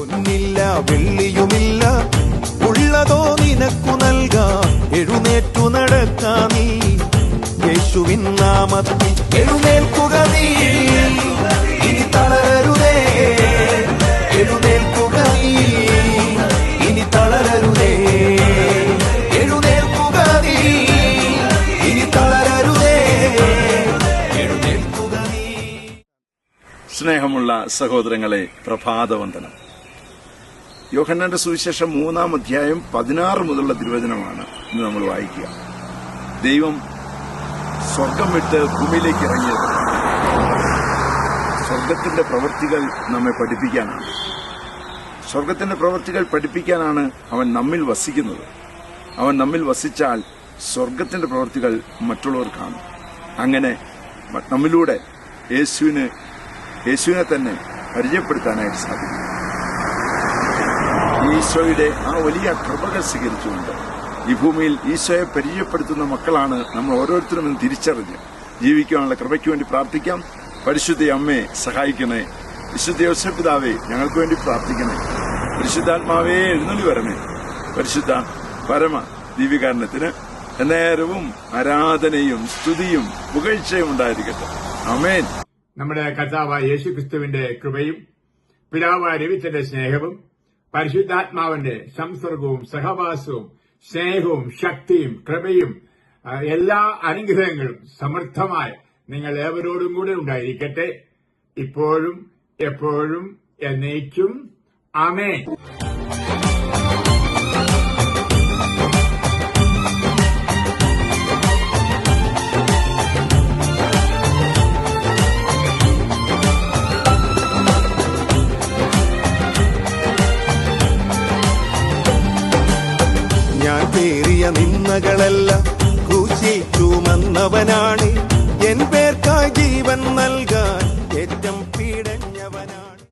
പൊന്നില്ല വെള്ളിയുമില്ല, ഉള്ളതോ നിനക്കു നൽകാം. എഴുന്നേറ്റു നടക്കാ നീ യേശുവിൻ നാമത്തിൽ. എഴുന്നേൽക്കുക നീ, ഇനി തളരരുതേ. എഴുന്നേൽക്കുക നീ, ഇനി തളരരുതേ. എഴുന്നേൽക്കുക നീ, ഇനി തളരരുതേ. എഴുന്നേൽക്കുക നീ. സ്നേഹമുള്ള സഹോദരങ്ങളെ, പ്രഭാതവന്ദനം. യോഹന്നാന്റെ സുവിശേഷം 3-ാം അധ്യായം 16 മുതലുള്ള തിരുവചനമാണ് ഇന്ന് നമ്മൾ വായിക്കുക. ദൈവം സ്വർഗം വിട്ട് ഭൂമിയിലേക്ക് ഇറങ്ങിയത് സ്വർഗത്തിന്റെ പ്രവൃത്തികൾ നമ്മെ പഠിപ്പിക്കാനാണ്. സ്വർഗത്തിന്റെ പ്രവൃത്തികൾ പഠിപ്പിക്കാനാണ് അവൻ നമ്മിൽ വസിക്കുന്നത്. അവൻ നമ്മിൽ വസിച്ചാൽ സ്വർഗത്തിന്റെ പ്രവൃത്തികൾ മറ്റുള്ളവർ കാണും. അങ്ങനെ നമ്മിലൂടെ യേശുവിനെ തന്നെ പരിചയപ്പെടുത്താനായിട്ട് സാധിക്കും. ഈശോയുടെ ആ വലിയ കൃപകൾ സ്വീകരിച്ചുകൊണ്ട് ഈ ഭൂമിയിൽ ഈശോയെ പരിചയപ്പെടുത്തുന്ന മക്കളാണ് നമ്മൾ ഓരോരുത്തരും എന്ന് തിരിച്ചറിഞ്ഞ് ജീവിക്കാനുള്ള കൃപയ്ക്ക് വേണ്ടി പ്രാർത്ഥിക്കാം. പരിശുദ്ധ അമ്മയെ സഹായിക്കണേ. വിശുദ്ധ യോസേപ്പ് പിതാവേ, ഞങ്ങൾക്ക് വേണ്ടി പ്രാർത്ഥിക്കണേ. പരിശുദ്ധാത്മാവേ, എഴുന്നള്ളി വരണേ. പരിശുദ്ധ പരമ ദിവ്യകാരണത്തിന് നേരവും ആരാധനയും സ്തുതിയും പുകഴ്ചയും ഉണ്ടായിരിക്കട്ടെ. ആമേൻ. നമ്മുടെ കർത്താവായ യേശുക്രിസ്തുവിന്റെ കൃപയും പിതാവായ ദൈവത്തിന്റെ സ്നേഹവും പരിശുദ്ധാത്മാവിന്റെ സംസർഗവും സഹവാസവും സ്നേഹവും ശക്തിയും കൃപയും എല്ലാ അനുഗ്രഹങ്ങളും സമൃദ്ധമായി നിങ്ങൾ ഏവരോടും കൂടെ ഉണ്ടായിരിക്കട്ടെ, ഇപ്പോഴും എപ്പോഴും എന്നേക്കും. ആമേൻ. ഞാൻ പേറിയ നിന്ദകളെല്ലാം ക്രൂശിൽ ചുമന്നവനാണ്. എൻ പേർക്കായി ജീവൻ നൽകി